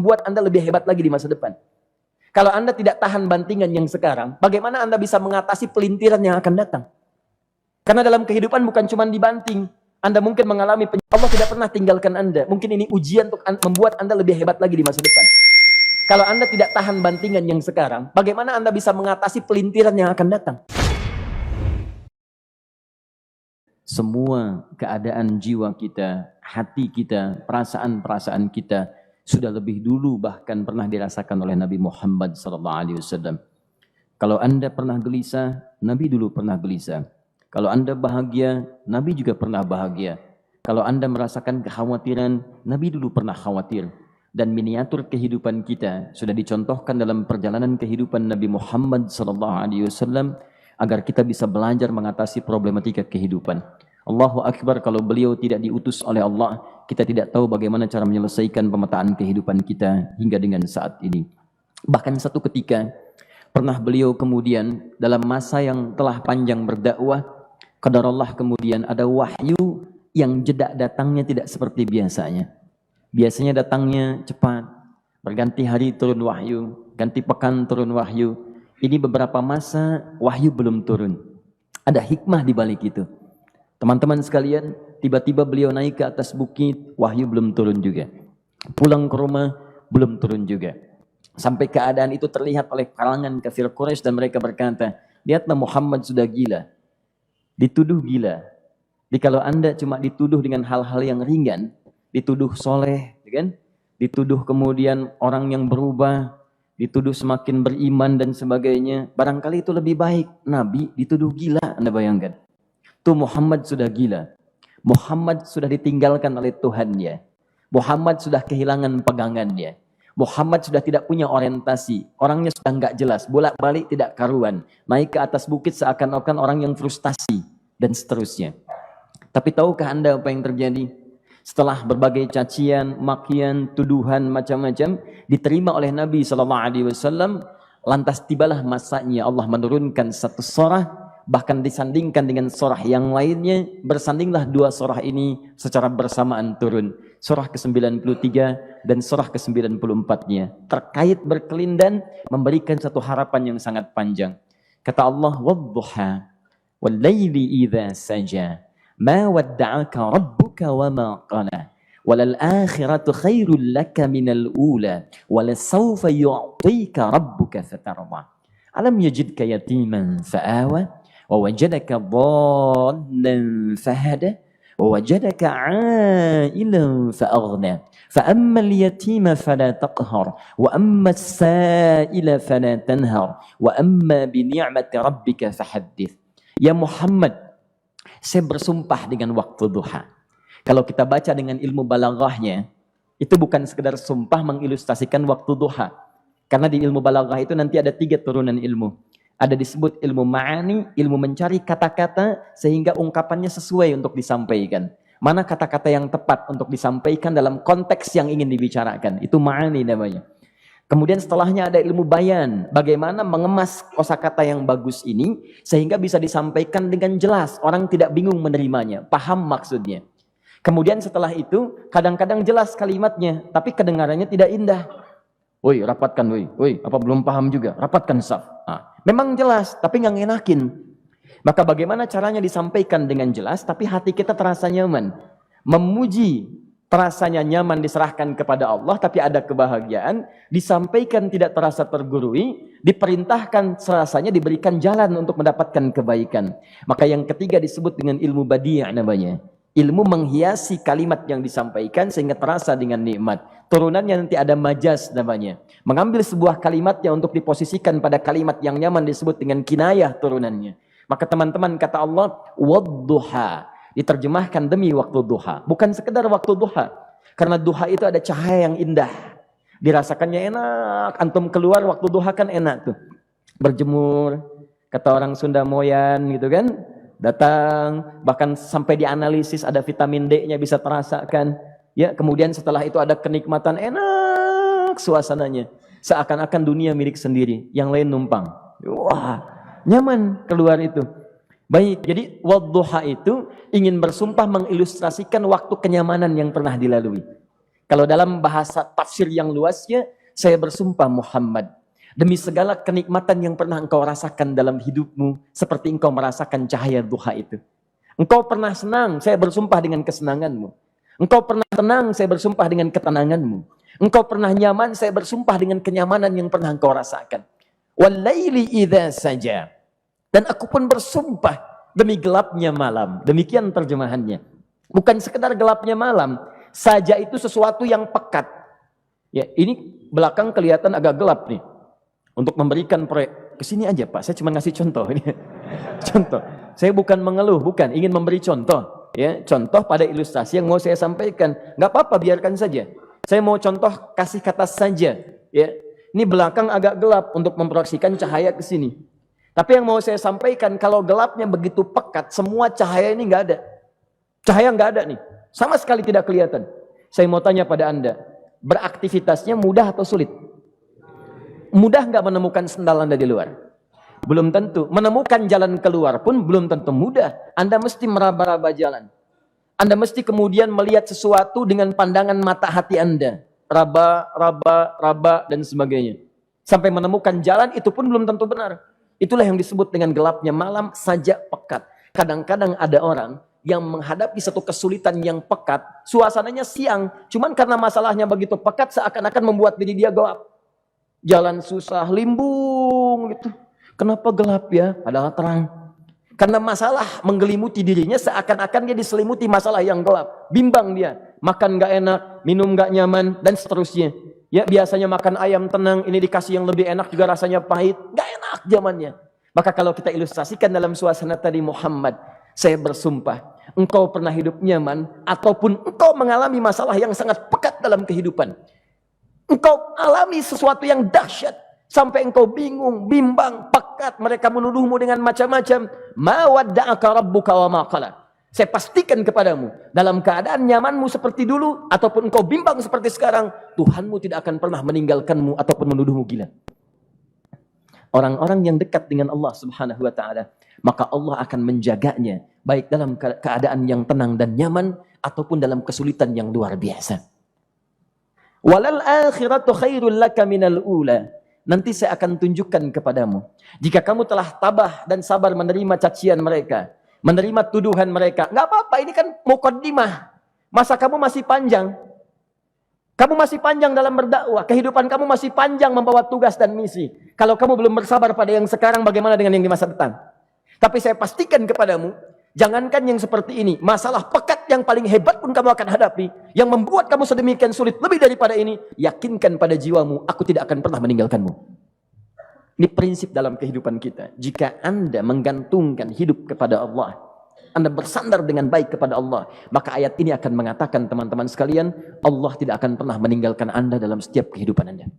buat Anda lebih hebat lagi di masa depan. Kalau Anda tidak tahan bantingan yang sekarang, bagaimana Anda bisa mengatasi pelintiran yang akan datang? Karena dalam kehidupan bukan cuma dibanting. Anda mungkin mengalami Allah tidak pernah tinggalkan Anda. Mungkin ini ujian untuk membuat Anda lebih hebat lagi di masa depan. Kalau Anda tidak tahan bantingan yang sekarang, bagaimana Anda bisa mengatasi pelintiran yang akan datang? Semua keadaan jiwa kita, hati kita, perasaan-perasaan kita sudah lebih dulu bahkan pernah dirasakan oleh Nabi Muhammad SAW. Kalau Anda pernah gelisah, Nabi dulu pernah gelisah. Kalau Anda bahagia, Nabi juga pernah bahagia. Kalau Anda merasakan kekhawatiran, Nabi dulu pernah khawatir. Dan miniatur kehidupan kita sudah dicontohkan dalam perjalanan kehidupan Nabi Muhammad SAW agar kita bisa belajar mengatasi problematika kehidupan. Allahu Akbar, kalau beliau tidak diutus oleh Allah, kita tidak tahu bagaimana cara menyelesaikan pemetaan kehidupan kita hingga dengan saat ini. Bahkan satu ketika, pernah beliau kemudian dalam masa yang telah panjang berdakwah, qadarullah kemudian ada wahyu yang jeda datangnya tidak seperti biasanya. Biasanya datangnya cepat, berganti hari turun wahyu, ganti pekan turun wahyu. Ini beberapa masa wahyu belum turun. Ada hikmah di balik itu. Teman-teman sekalian, tiba-tiba beliau naik ke atas bukit, wahyu belum turun juga. Pulang ke rumah, belum turun juga. Sampai keadaan itu terlihat oleh kalangan kafir Quraisy dan mereka berkata, lihatlah Muhammad sudah gila. Dituduh gila. Jadi kalau Anda cuma dituduh dengan hal-hal yang ringan, dituduh soleh, kan? Dituduh kemudian orang yang berubah, dituduh semakin beriman dan sebagainya, barangkali itu lebih baik. Nabi dituduh gila, Anda bayangkan. Tuh Muhammad sudah gila. Muhammad sudah ditinggalkan oleh Tuhannya. Muhammad sudah kehilangan pegangannya. Muhammad sudah tidak punya orientasi. Orangnya sudah nggak jelas, bolak-balik tidak karuan. Naik ke atas bukit seakan-akan orang yang frustasi dan seterusnya. Tapi tahukah Anda apa yang terjadi? Setelah berbagai cacian, makian, tuduhan macam-macam diterima oleh Nabi SAW, lantas tibalah masanya Allah menurunkan satu surah, bahkan disandingkan dengan surah yang lainnya, bersandinglah dua surah ini secara bersamaan turun. Surah ke-93 dan surah ke-94-nya terkait berkelindan memberikan satu harapan yang sangat panjang. Kata Allah, "Wadduha wal laili idza saja, ma wadda'aka rabbuka wa ma qala, walal akhiratu khairul laka minal ula, walasawfa yu'tika rabbuka fatarda. Alam yajidka yatiman fa'awa, wa wajadaka dhallan fahada, wa wajadaka 'ailan fa'aghna. فأما اليتيم فلا تقهر وأما السائل فلا تنهر وأما بنعمة ربك فحدث." Ya Muhammad, saya bersumpah dengan waktu duha. Kalau kita baca dengan ilmu balaghahnya, itu bukan sekedar sumpah mengilustrasikan waktu duha. Karena di ilmu balaghah itu nanti ada 3 turunan ilmu. Ada disebut ilmu ma'ani, ilmu mencari kata-kata sehingga ungkapannya sesuai untuk disampaikan. Mana kata-kata yang tepat untuk disampaikan dalam konteks yang ingin dibicarakan. Itu ma'ani namanya. Kemudian setelahnya ada ilmu bayan. Bagaimana mengemas kosakata yang bagus ini sehingga bisa disampaikan dengan jelas. Orang tidak bingung menerimanya, paham maksudnya. Kemudian setelah itu kadang-kadang jelas kalimatnya, tapi kedengarannya tidak indah. Woi, rapatkan, woi, apa belum paham juga? Rapatkan saf. Nah, memang jelas, tapi nggak ngenakin. Maka bagaimana caranya disampaikan dengan jelas, tapi hati kita terasa nyaman. Memuji terasanya nyaman diserahkan kepada Allah, tapi ada kebahagiaan. Disampaikan tidak terasa tergurui, diperintahkan serasanya diberikan jalan untuk mendapatkan kebaikan. Maka yang ketiga disebut dengan ilmu badi' namanya. Ilmu menghiasi kalimat yang disampaikan sehingga terasa dengan nikmat. Turunannya nanti ada majaz namanya. Mengambil sebuah kalimatnya untuk diposisikan pada kalimat yang nyaman disebut dengan kinayah turunannya. Maka teman-teman kata Allah, wadduha, diterjemahkan demi waktu duha. Bukan sekedar waktu duha. Karena duha itu ada cahaya yang indah. Dirasakannya enak. Antum keluar waktu duha kan enak tuh. Berjemur, kata orang Sunda moyan gitu kan. Datang, bahkan sampai dianalisis ada vitamin D-nya bisa terasakan. Ya, kemudian setelah itu ada kenikmatan enak suasananya. Seakan-akan dunia milik sendiri, yang lain numpang. Wah, nyaman keluar itu. Baik, jadi wadduha itu ingin bersumpah mengilustrasikan waktu kenyamanan yang pernah dilalui. Kalau dalam bahasa tafsir yang luasnya, saya bersumpah Muhammad, demi segala kenikmatan yang pernah engkau rasakan dalam hidupmu, seperti engkau merasakan cahaya duha itu. Engkau pernah senang, saya bersumpah dengan kesenanganmu. Engkau pernah tenang, saya bersumpah dengan ketenanganmu. Engkau pernah nyaman, saya bersumpah dengan kenyamanan yang pernah engkau rasakan. Walaili idza saja. Dan aku pun bersumpah demi gelapnya malam. Demikian terjemahannya. Bukan sekedar gelapnya malam, saja itu sesuatu yang pekat. Ya, ini belakang kelihatan agak gelap nih. Untuk memberikan proyek, kesini aja Pak, saya cuma ngasih contoh ini. Contoh. Saya bukan mengeluh, bukan, ingin memberi contoh. Ya, contoh pada ilustrasi yang mau saya sampaikan. Nggak apa-apa, biarkan saja. Saya mau contoh kasih kata saja. Ya, ini belakang agak gelap untuk memproyeksikan cahaya ke sini. Tapi yang mau saya sampaikan, kalau gelapnya begitu pekat, semua cahaya ini nggak ada. Cahaya nggak ada nih, sama sekali tidak kelihatan. Saya mau tanya pada Anda, beraktivitasnya mudah atau sulit? Mudah nggak menemukan sendal Anda di luar? Belum tentu. Menemukan jalan keluar pun belum tentu mudah. Anda mesti meraba-raba jalan. Anda mesti kemudian melihat sesuatu dengan pandangan mata hati Anda. Raba, dan sebagainya. Sampai menemukan jalan itu pun belum tentu benar. Itulah yang disebut dengan gelapnya malam saja pekat. Kadang-kadang ada orang yang menghadapi satu kesulitan yang pekat. Suasananya siang. Cuman karena masalahnya begitu pekat seakan-akan membuat diri dia gelap. Jalan susah, limbung gitu. Kenapa gelap ya? Padahal terang. Karena masalah menggelimuti dirinya seakan-akan dia diselimuti masalah yang gelap. Bimbang dia. Makan gak enak, minum gak nyaman, dan seterusnya. Ya, biasanya makan ayam tenang, ini dikasih yang lebih enak juga rasanya pahit. Gak enak zamannya. Maka kalau kita ilustrasikan dalam suasana tadi Muhammad, saya bersumpah, engkau pernah hidup nyaman, ataupun engkau mengalami masalah yang sangat pekat dalam kehidupan. Engkau alami sesuatu yang dahsyat. Sampai engkau bingung, bimbang, pekat. Mereka menuduhmu dengan macam-macam. Ma wadda'aka rabbuka wa ma qala. Saya pastikan kepadamu, dalam keadaan nyamanmu seperti dulu, ataupun engkau bimbang seperti sekarang, Tuhanmu tidak akan pernah meninggalkanmu ataupun menuduhmu gila. Orang-orang yang dekat dengan Allah Subhanahu wa ta'ala, maka Allah akan menjaganya, baik dalam keadaan yang tenang dan nyaman, ataupun dalam kesulitan yang luar biasa. Walal akhiratu khairul laka minal ula. Nanti saya akan tunjukkan kepadamu. Jika kamu telah tabah dan sabar menerima cacian mereka, menerima tuduhan mereka, nggak apa-apa, ini kan muqaddimah. Masa kamu masih panjang. Kamu masih panjang dalam berdakwah. Kehidupan kamu masih panjang membawa tugas dan misi. Kalau kamu belum bersabar pada yang sekarang, bagaimana dengan yang di masa depan? Tapi saya pastikan kepadamu, jangankan yang seperti ini, masalah pekat yang paling hebat pun kamu akan hadapi, yang membuat kamu sedemikian sulit lebih daripada ini, yakinkan pada jiwamu, aku tidak akan pernah meninggalkanmu. Ini prinsip dalam kehidupan kita. Jika Anda menggantungkan hidup kepada Allah, Anda bersandar dengan baik kepada Allah, maka ayat ini akan mengatakan, teman-teman sekalian, Allah tidak akan pernah meninggalkan Anda dalam setiap kehidupan Anda.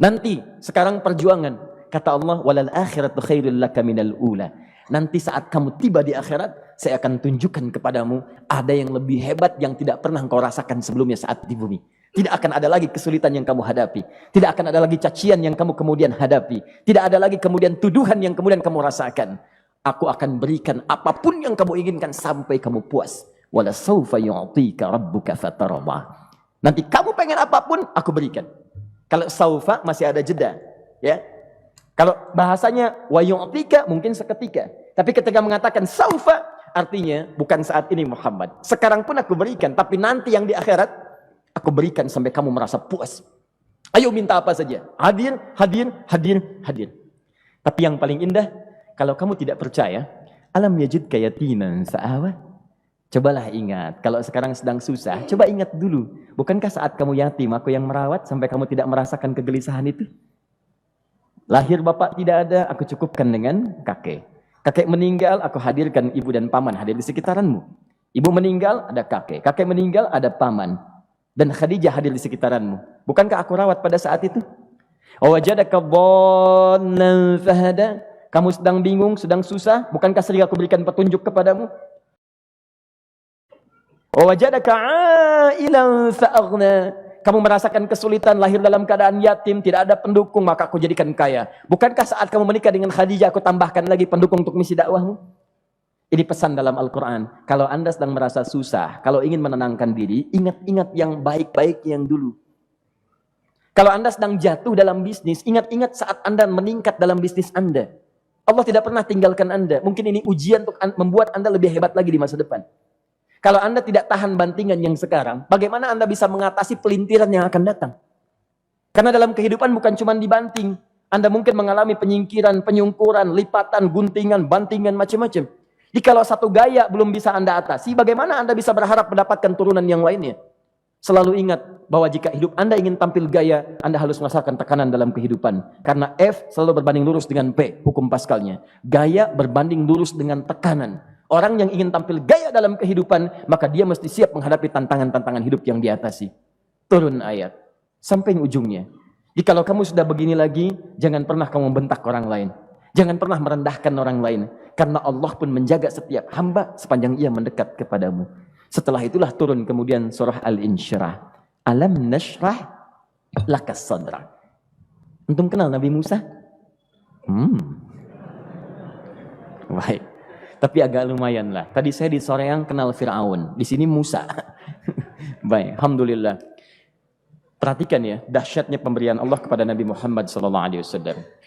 Nanti, sekarang perjuangan, kata Allah, walal akhiratu khairul laka minal ula. Nanti saat kamu tiba di akhirat, saya akan tunjukkan kepadamu ada yang lebih hebat yang tidak pernah engkau rasakan sebelumnya saat di bumi. Tidak akan ada lagi kesulitan yang kamu hadapi. Tidak akan ada lagi cacian yang kamu kemudian hadapi. Tidak ada lagi kemudian tuduhan yang kemudian kamu rasakan. Aku akan berikan apapun yang kamu inginkan sampai kamu puas. Wala sawfa yu'tika rabbuka fatardah. Nanti kamu pengen apapun, aku berikan. Kalau saufa masih ada jeda, ya. Kalau bahasanya wa yu'tika mungkin seketika. Tapi ketika mengatakan saufa, artinya bukan saat ini Muhammad. Sekarang pun aku berikan, tapi nanti yang di akhirat aku berikan sampai kamu merasa puas. Ayo minta apa saja. Hadir, hadir, hadir, hadir. Tapi yang paling indah, kalau kamu tidak percaya, alam yajidka yatiman sa'awa. Cobalah ingat, kalau sekarang sedang susah, coba ingat dulu. Bukankah saat kamu yatim, aku yang merawat sampai kamu tidak merasakan kegelisahan itu? Lahir bapak tidak ada, aku cukupkan dengan kakek. Kakek meninggal, aku hadirkan ibu dan paman hadir di sekitaranmu. Ibu meninggal, ada kakek. Kakek meninggal, ada paman. Dan Khadijah hadir di sekitaranmu. Bukankah aku rawat pada saat itu? Wajadaka dhallan fahada. Kamu sedang bingung, sedang susah. Bukankah sering aku berikan petunjuk kepadamu? Wajadaka ailan fa'aghna. Kamu merasakan kesulitan, lahir dalam keadaan yatim, tidak ada pendukung, maka aku jadikan kaya. Bukankah saat kamu menikah dengan Khadijah, aku tambahkan lagi pendukung untuk misi dakwahmu? Ini pesan dalam Al-Quran. Kalau Anda sedang merasa susah, kalau ingin menenangkan diri, ingat-ingat yang baik-baik yang dulu. Kalau Anda sedang jatuh dalam bisnis, ingat-ingat saat Anda meningkat dalam bisnis Anda. Allah tidak pernah tinggalkan Anda. Mungkin ini ujian untuk membuat Anda lebih hebat lagi di masa depan. Kalau Anda tidak tahan bantingan yang sekarang, bagaimana Anda bisa mengatasi pelintiran yang akan datang? Karena dalam kehidupan bukan cuma dibanting. Anda mungkin mengalami penyingkiran, penyungkuran, lipatan, guntingan, bantingan, macam-macam. Jadi kalau satu gaya belum bisa Anda atasi, bagaimana Anda bisa berharap mendapatkan turunan yang lainnya? Selalu ingat bahwa jika hidup Anda ingin tampil gaya, Anda harus merasakan tekanan dalam kehidupan. Karena F selalu berbanding lurus dengan P, hukum Pascalnya. Gaya berbanding lurus dengan tekanan. Orang yang ingin tampil gaya dalam kehidupan, maka dia mesti siap menghadapi tantangan-tantangan hidup yang diatasi. Turun ayat. Sampai ujungnya. Jadi kalau kamu sudah begini lagi, jangan pernah kamu membentak orang lain. Jangan pernah merendahkan orang lain. Karena Allah pun menjaga setiap hamba sepanjang ia mendekat kepadamu. Setelah itulah turun kemudian surah Al-Insyirah. Alam nashrah lakas sadra. Antum kenal Nabi Musa? Baik. Tapi agak lumayan lah. Tadi saya di Soreang kenal Fir'aun. Di sini Musa. Baik, alhamdulillah. Perhatikan ya, dahsyatnya pemberian Allah kepada Nabi Muhammad SAW.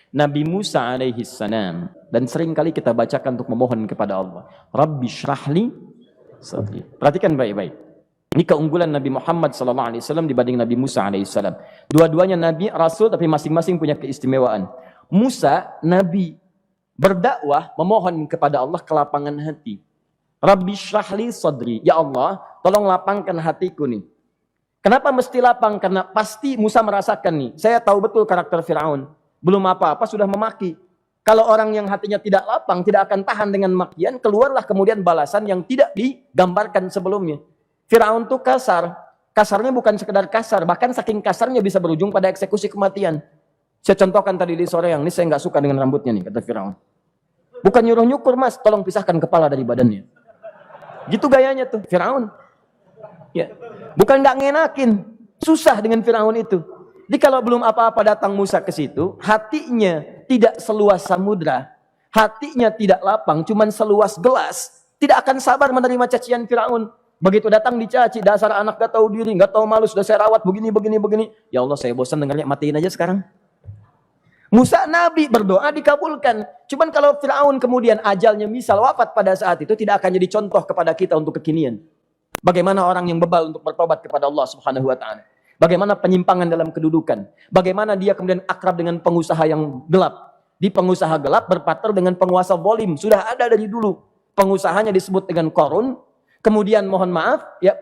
Nabi Musa alaihi salam, dan sering kali kita bacakan untuk memohon kepada Allah. Rabbi syrahli sadri. Perhatikan baik-baik. Ini keunggulan Nabi Muhammad SAW dibanding Nabi Musa alaihissalam. Dua-duanya Nabi, Rasul, tapi masing-masing punya keistimewaan. Musa, Nabi, berdakwah, memohon kepada Allah kelapangan hati. Rabbi syrahli sadri. Ya Allah, tolong lapangkan hatiku nih. Kenapa mesti lapang? Karena pasti Musa merasakan nih. Saya tahu betul karakter Fir'aun. Belum apa-apa sudah memaki. Kalau orang yang hatinya tidak lapang, tidak akan tahan dengan makian, keluarlah kemudian balasan yang tidak digambarkan sebelumnya. Fir'aun itu kasar. Kasarnya bukan sekedar kasar, bahkan saking kasarnya bisa berujung pada eksekusi kematian. Saya contohkan tadi di sore yang ini, saya nggak suka dengan rambutnya nih, kata Fir'aun. Bukan nyuruh nyukur mas, tolong pisahkan kepala dari badannya. Gitu gayanya tuh, Fir'aun. Ya. Bukan nggak ngenakin, susah dengan Fir'aun itu. Jadi kalau belum apa-apa datang Musa ke situ, hatinya tidak seluas samudra, hatinya tidak lapang, cuman seluas gelas, tidak akan sabar menerima cacian Fir'aun. Begitu datang dicaci, dasar anak gak tahu diri, gak tahu malu, sudah saya rawat begini. Ya Allah, saya bosan dengarnya, matiin aja sekarang. Musa Nabi berdoa dikabulkan. Cuman kalau Fir'aun kemudian ajalnya misal wafat pada saat itu, tidak akan jadi contoh kepada kita untuk kekinian. Bagaimana orang yang bebal untuk bertobat kepada Allah Subhanahu wa ta'ala. Bagaimana penyimpangan dalam kedudukan. Bagaimana dia kemudian akrab dengan pengusaha yang gelap. Di pengusaha gelap berpartner dengan penguasa zalim. Sudah ada dari dulu. Pengusahanya disebut dengan Qarun. Kemudian mohon maaf, ya,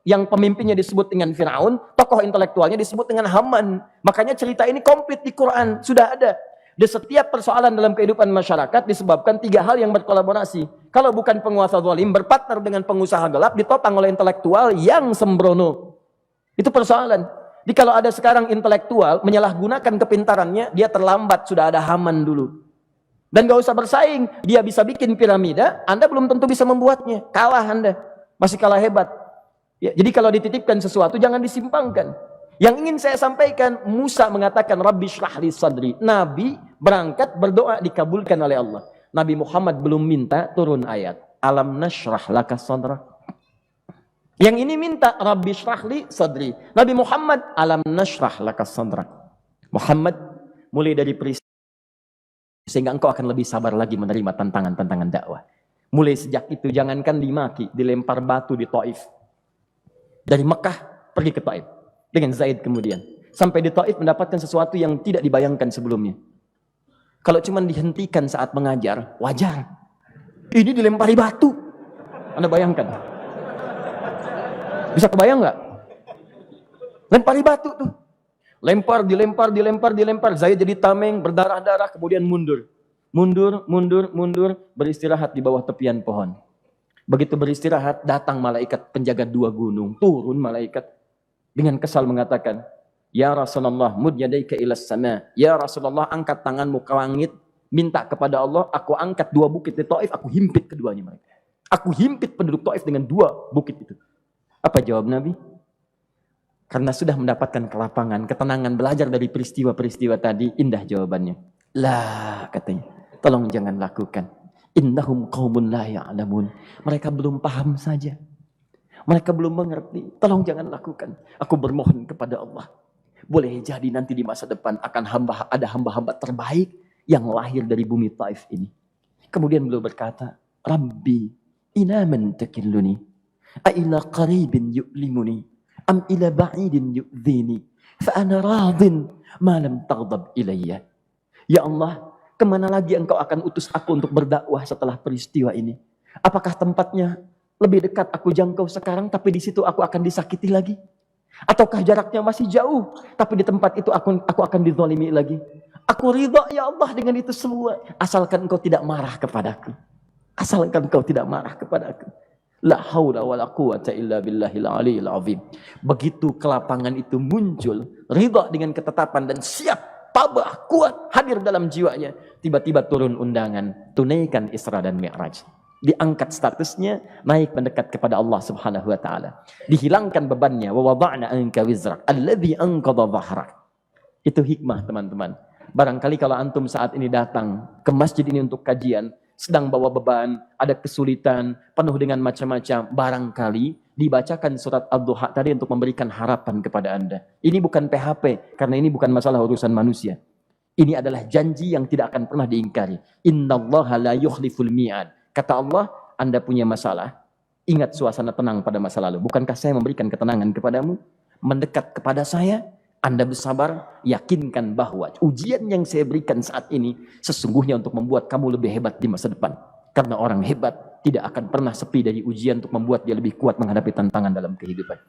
yang pemimpinnya disebut dengan Fir'aun. Tokoh intelektualnya disebut dengan Haman. Makanya cerita ini komplit di Quran. Sudah ada. Di setiap persoalan dalam kehidupan masyarakat disebabkan tiga hal yang berkolaborasi. Kalau bukan penguasa zalim, berpartner dengan pengusaha gelap, ditopang oleh intelektual yang sembrono. Itu persoalan. Jadi kalau ada sekarang intelektual menyalahgunakan kepintarannya, dia terlambat, sudah ada Haman dulu. Dan gak usah bersaing, dia bisa bikin piramida, Anda belum tentu bisa membuatnya. Kalah Anda, masih kalah hebat. Ya, jadi kalau dititipkan sesuatu, jangan disimpangkan. Yang ingin saya sampaikan, Musa mengatakan, Rabbi syrahli sadri. Nabi berangkat berdoa dikabulkan oleh Allah. Nabi Muhammad belum minta turun ayat. Alam nashrah laka sadra. Yang ini minta Rabbi syrahli sadri. Nabi Muhammad alam nashrah laka sadra. Muhammad mulai dari peristiwa sehingga engkau akan lebih sabar lagi menerima tantangan-tantangan dakwah. Mulai sejak itu jangankan dimaki, dilempar batu di Taif. Dari Mekah pergi ke Taif dengan Zaid kemudian. Sampai di Taif mendapatkan sesuatu yang tidak dibayangkan sebelumnya. Kalau cuma dihentikan saat mengajar, wajar. Ini dilempari batu. Anda bayangkan? Bisa kebayang nggak? Lempari batu tuh. Dilempar. Zaid jadi tameng, berdarah-darah, kemudian mundur. Mundur, beristirahat di bawah tepian pohon. Begitu beristirahat, datang malaikat penjaga dua gunung. Turun malaikat dengan kesal mengatakan, Ya Rasulullah, mud yadaika ilas sama. Ya Rasulullah, angkat tanganmu ke langit, minta kepada Allah, aku angkat dua bukit di Taif, aku himpit keduanya mereka. Aku himpit penduduk Taif dengan dua bukit itu. Apa jawab Nabi? Karena sudah mendapatkan kelapangan, ketenangan, belajar dari peristiwa-peristiwa tadi, indah jawabannya. Lah, katanya, tolong jangan lakukan. Innahum qaumun la ya'lamun. Mereka belum paham saja. Mereka belum mengerti. Tolong jangan lakukan. Aku bermohon kepada Allah. Boleh jadi nanti di masa depan akan ada hamba-hamba terbaik yang lahir dari bumi Taif ini. Kemudian beliau berkata, Rabbi, ila man takilluni? A ila qaribin yu'limuni? Am ila ba'idin yu'dhini? Fa ana radin ma lam taghdab ilayya. Ya Allah, kemana lagi engkau akan utus aku untuk berdakwah setelah peristiwa ini? Apakah tempatnya lebih dekat aku jangkau sekarang, tapi di situ aku akan disakiti lagi? Ataukah jaraknya masih jauh, tapi di tempat itu aku akan dizalimi lagi? Aku ridha ya Allah dengan itu semua, asalkan engkau tidak marah kepadaku. Asalkan engkau tidak marah kepadaku. La haula wa la quwata illa billahil aliyil azim. Begitu kelapangan itu muncul, ridha dengan ketetapan dan siap, tabah, kuat, hadir dalam jiwanya. Tiba-tiba turun undangan, tunaikan Isra dan Mi'raj. Diangkat statusnya, naik mendekat kepada Allah Subhanahu wa taala. Dihilangkan bebannya, wa wada'na anka wizrak alladzi anqadha dhahrak. Itu hikmah, teman-teman. Barangkali kalau antum saat ini datang ke masjid ini untuk kajian, sedang bawa beban, ada kesulitan, penuh dengan macam-macam, barangkali dibacakan surat Ad-Duha tadi untuk memberikan harapan kepada Anda. Ini bukan PHP, karena ini bukan masalah urusan manusia. Ini adalah janji yang tidak akan pernah diingkari. Innallaha la yukhliful mi'ad. Kata Allah, Anda punya masalah, ingat suasana tenang pada masa lalu. Bukankah saya memberikan ketenangan kepadamu? Mendekat kepada saya, Anda bersabar, yakinkan bahwa ujian yang saya berikan saat ini sesungguhnya untuk membuat kamu lebih hebat di masa depan. Karena orang hebat tidak akan pernah sepi dari ujian untuk membuat dia lebih kuat menghadapi tantangan dalam kehidupan.